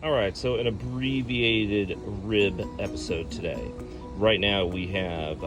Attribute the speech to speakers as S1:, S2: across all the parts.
S1: All right, so an abbreviated rib episode today. Right now we have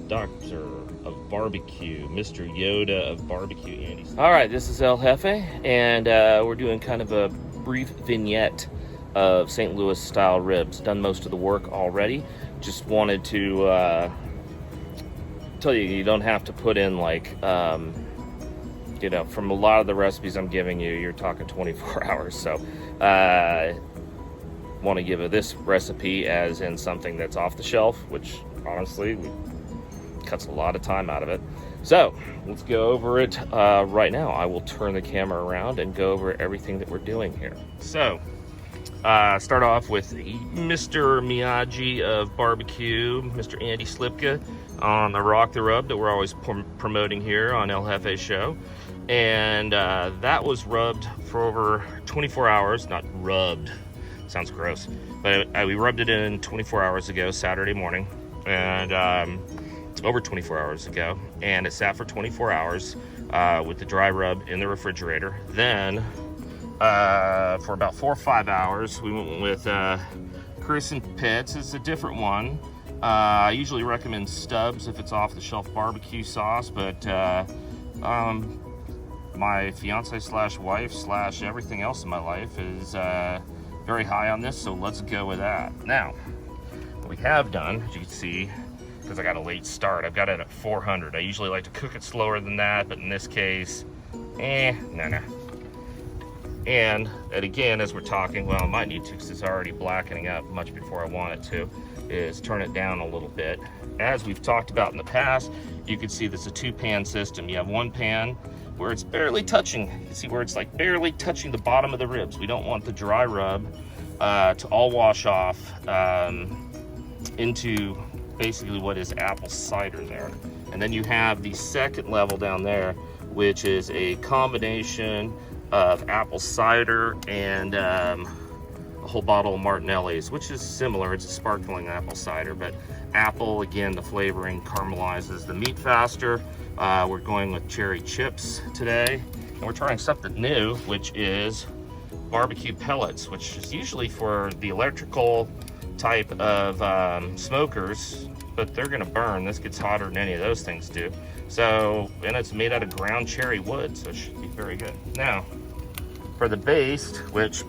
S1: Doctor of Barbecue, Mr. Yoda of Barbecue, Andy. All right, this is El Jefe, and we're doing kind of a brief vignette of St. Louis style ribs. Done most of the work already. Just wanted to tell you, you don't have to put in like, you know, from a lot of the recipes I'm giving you, you're talking 24 hours. So want to give this recipe as in something that's off the shelf, which honestly cuts a lot of time out of it. So let's go over it right now. I will turn the camera around and go over everything that we're doing here. So start off with Mr. Miyagi of Barbecue, Mr. Andy Slipka on the Rock the Rub that we're always promoting here on El Jefe Show. And that was rubbed for over 24 hours. Not rubbed, sounds gross, but we rubbed it in 24 hours ago, Saturday morning, and over 24 hours ago, and it sat for 24 hours with the dry rub in the refrigerator. Then for about 4 or 5 hours, we went with Chris and Pitts. It's a different one. I usually recommend Stubbs if it's off the shelf barbecue sauce, but my fiance slash wife slash everything else in my life is very high on this, so let's go with that. Now, what we have done, as you can see, because I got a late start, I've got it at 400. I usually like to cook it slower than that, but in this case, no. And again, as we're talking, well, I might need to because it's already blackening up much before I want it to, is turn it down a little bit. As we've talked about in the past, you can see this is a 2-pan system. You have one pan where it's barely touching. You can see where it's like barely touching the bottom of the ribs. We don't want the dry rub to all wash off into basically what is apple cider there. And then you have the second level down there, which is a combination of apple cider and a whole bottle of Martinelli's, which is similar. It's a sparkling apple cider, but apple, again, the flavoring caramelizes the meat faster. We're going with cherry chips today, and we're trying something new, which is barbecue pellets, which is usually for the electrical type of smokers, but they're gonna burn. This gets hotter than any of those things do. So, and it's made out of ground cherry wood, so it should be very good. Now, for the baste, which,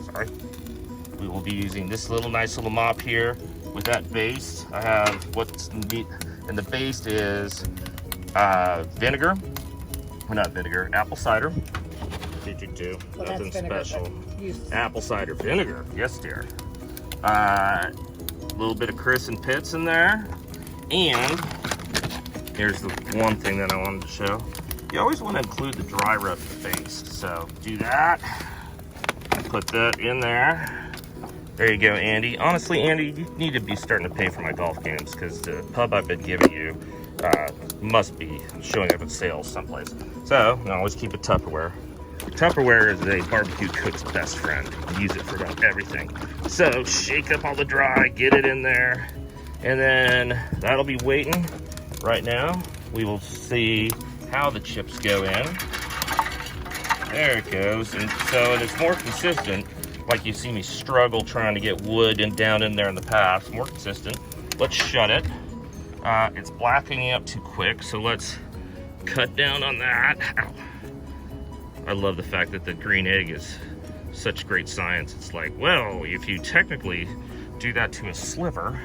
S1: sorry, we will be using this nice little mop here. With that baste, I have what's neat, and the baste is vinegar, or not vinegar, apple cider.
S2: Well,
S1: nothing
S2: vinegar,
S1: special. Apple cider vinegar, yes dear. A little bit of Chris and Pitts in there, and here's the one thing that I wanted to show. You always want to include the dry rub in the baste, so do that. Put that in there. There you go, Andy. Honestly, Andy, you need to be starting to pay for my golf games because the pub I've been giving you must be showing up at sales someplace. So, I always keep a Tupperware. Tupperware is a barbecue cook's best friend. You use it for about everything. So, shake up all the dry, get it in there, and then that'll be waiting. Right now, we will see how the chips go in. There it goes. And so it's more consistent. Like you see me struggle trying to get wood and down in there in the past. More consistent. Let's shut it. It's blackening up too quick, so let's cut down on that. Ow. I love the fact that the green egg is such great science. It's like, well, if you technically do that to a sliver,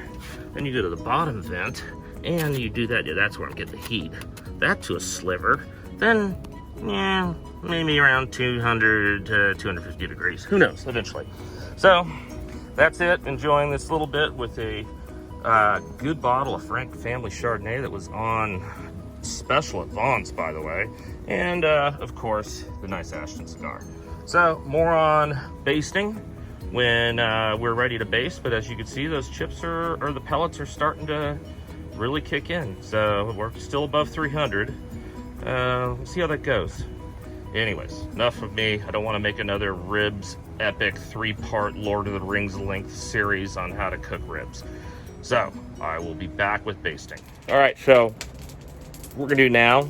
S1: then you go to the bottom vent and you do that. Yeah, that's where I'm getting the heat. That to a sliver, then, yeah, maybe around 200 to 250 degrees. Who knows, eventually. So, that's it. Enjoying this little bit with a good bottle of Frank Family Chardonnay that was on special at Vaughn's, by the way. And, of course, the nice Ashton cigar. So, more on basting when we're ready to baste. But as you can see, those chips or the pellets are starting to really kick in. So, we're still above 300. We'll see how that goes. Anyways, enough of me. I don't want to make another ribs epic 3-part Lord of the Rings length series on how to cook ribs. So I will be back with basting. All right, so what we're gonna do now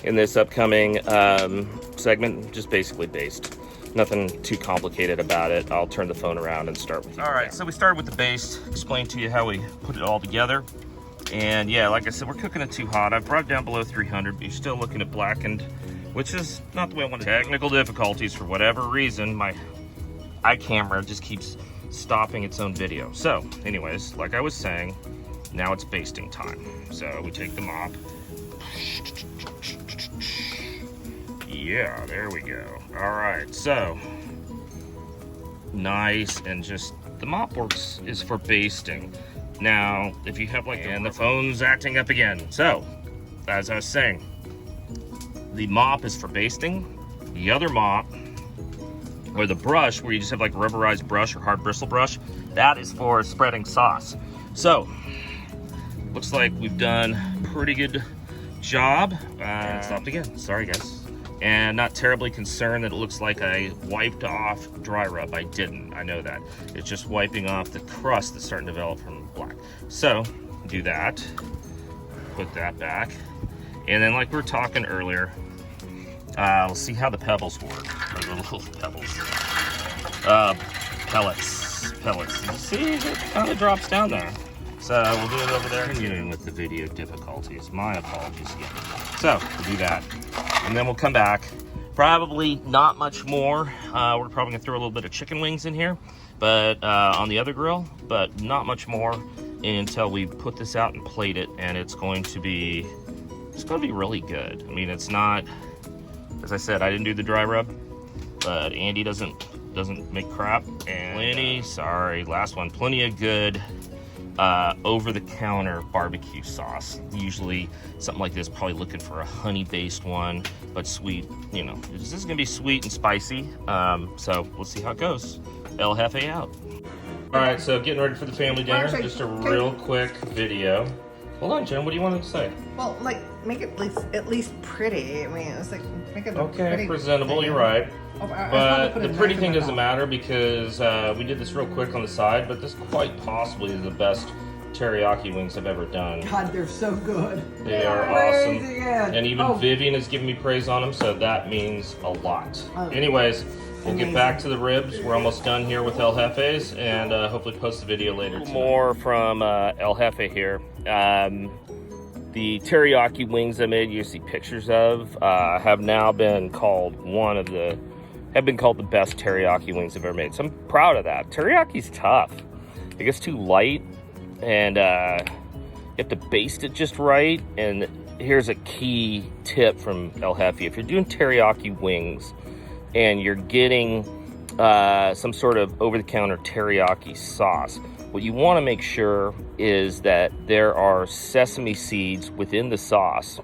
S1: in this upcoming, so segment, just basically baste. Nothing too complicated about it. I'll turn the phone around and start with you. All right, so we started with the baste, explained to you how we put it all together. And yeah, like I said, we're cooking it too hot. I've brought it down below 300, but you're still looking at blackened, which is not the way I want it. Technical difficulties, for whatever reason, my iCamera just keeps stopping its own video. So anyways, like I was saying, now it's basting time. So we take the mop. Yeah, there we go. All right, so nice, and just the mop works is for basting. Now, if you have like, and the phone's acting up again. So, as I was saying, the mop is for basting. The other mop, or the brush, where you just have like a rubberized brush or hard bristle brush, that is for spreading sauce. So, looks like we've done a pretty good job. And it stopped again, sorry guys. And not terribly concerned that it looks like I wiped off dry rub. I didn't, I know that. It's just wiping off the crust that's starting to develop from black. So, do that, put that back. And then like we were talking earlier, we'll see how the pebbles work. The little pebbles. Pellets. You see, it kind of drops down there. So we'll do it over there. Continuing with the video difficulties. My apologies again. So we'll do that. And then we'll come back. Probably not much more. We're probably gonna throw a little bit of chicken wings in here, but on the other grill, but not much more until we put this out and plate it, and it's going to be really good. I mean, it's not, as I said, I didn't do the dry rub, but Andy doesn't make crap. And plenty of good over-the-counter barbecue sauce. Usually something like this, probably looking for a honey-based one, but sweet. You know, this is gonna be sweet and spicy. So we'll see how it goes. El Jefe out. All right, so getting ready for the family dinner. Just a real quick video. Hold on, Jen, what do you want to say?
S3: Well, like, make it at least pretty. I mean, it's like, make it
S1: okay, presentable, you're right.
S3: Oh,
S1: but the pretty thing doesn't matter because we did this real quick on the side, but this quite possibly is the best teriyaki wings I've ever done.
S3: God, they're so good.
S1: They are awesome. And even Vivian has given me praise on them, so that means a lot. Anyways, we'll get back to the ribs. We're almost done here with El Jefe's, and hopefully post the video later tonight. More from El Jefe here. The teriyaki wings I made you see pictures of have now been called the best teriyaki wings I've ever made. So I'm proud of that. Teriyaki's tough. It gets too light, and you have to baste it just right. And here's a key tip from El Jefe. If you're doing teriyaki wings and you're getting some sort of over-the-counter teriyaki sauce, what you want to make sure is that there are sesame seeds within the sauce.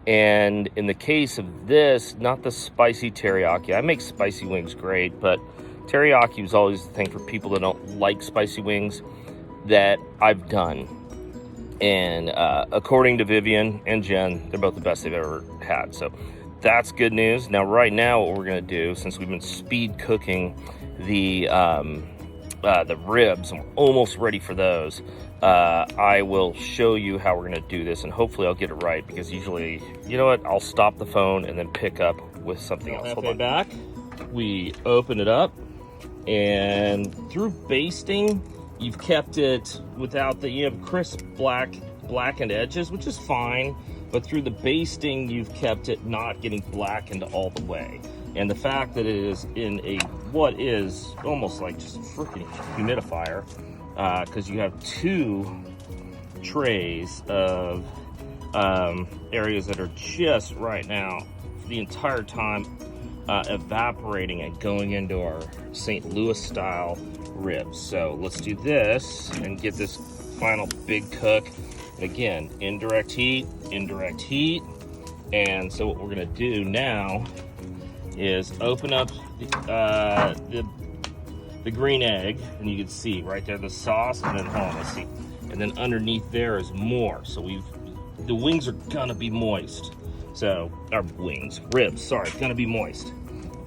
S1: And in the case of this, not the spicy teriyaki. I make spicy wings great, but teriyaki is always the thing for people that don't like spicy wings that I've done. And according to Vivian and Jen, they're both the best they've ever had. So that's good news. Now, right now, what we're gonna do, since we've been speed cooking the ribs, and we're almost ready for those, I will show you how we're gonna do this, and hopefully I'll get it right, because usually, you know what, I'll stop the phone and then pick up with something else. Hold on. Back, we open it up, and through basting, you've kept it without the, you have crisp blackened edges, which is fine, but through the basting, you've kept it not getting blackened all the way. And the fact that it is in a, what is almost like just a freaking humidifier, because you have two trays of areas that are just right now, the entire time, evaporating and going into our St. Louis style ribs. So let's do this and get this final big cook. Again, indirect heat. And so what we're gonna do now is open up the green egg, and you can see right there the sauce, and then hold on, let's see. And then underneath there is more. So the wings are gonna be moist. So, our ribs, sorry, gonna be moist.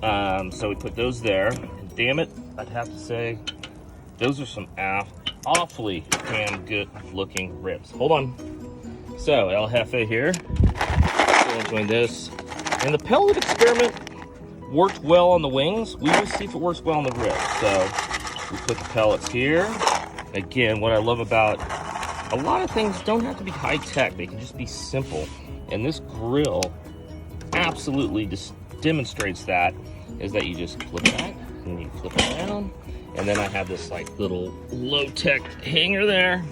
S1: So we put those there. And damn it, I'd have to say, those are some awfully damn good looking ribs. Hold on. So El Jefe here, still enjoying this. And the pellet experiment worked well on the wings, we will see if it works well on the rib. So we put the pellets here. Again, what I love about a lot of things don't have to be high tech, they can just be simple. And this grill absolutely just demonstrates that, is that you just flip that and you flip it down. And then I have this like little low tech hanger there.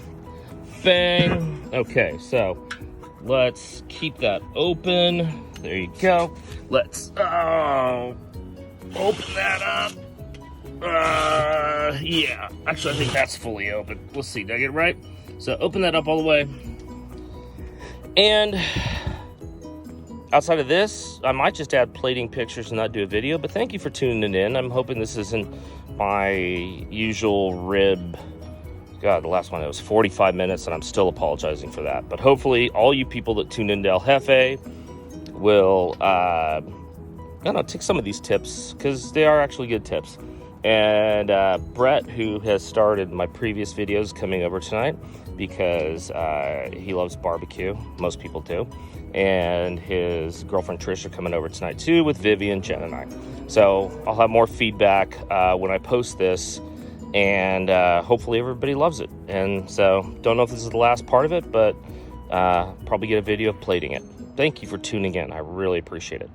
S1: Bang. Okay, so let's keep that open. There you go. Let's open that up. Yeah, actually I think that's fully open. Let's see, did I get it right? So open that up all the way. And outside of this, I might just add plating pictures and not do a video, but thank you for tuning in. I'm hoping this isn't my usual rib. God, the last one, it was 45 minutes, and I'm still apologizing for that. But hopefully all you people that tune into El Jefe will, I don't know, take some of these tips, because they are actually good tips. And Brett, who has started my previous videos, coming over tonight because he loves barbecue. Most people do. And his girlfriend Trish are coming over tonight too, with Vivian, Jen, and I. So I'll have more feedback when I post this, and hopefully everybody loves it. And so don't know if this is the last part of it, but probably get a video of plating it. Thank you for tuning in. I really appreciate it.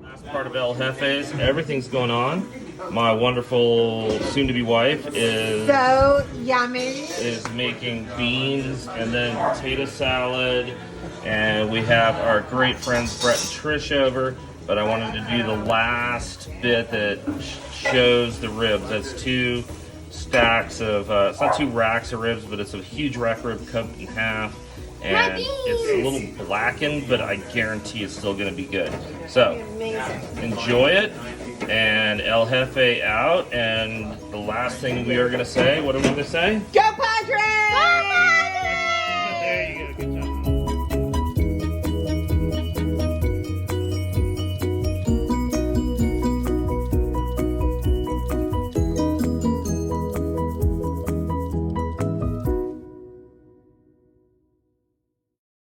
S1: Last part of El Jefe's, everything's going on. My wonderful soon-to-be wife is
S3: So yummy.
S1: making beans and then potato salad. And we have our great friends Brett and Trish over, but I wanted to do the last bit that shows the ribs. That's 2 stacks of, it's not 2 racks of ribs, but it's a huge rack rib cut in half. And it's a little blackened, but I guarantee it's still gonna be good. So, enjoy it, and El Jefe out, and the last thing we are gonna say, what are we gonna say?
S3: Go Padres!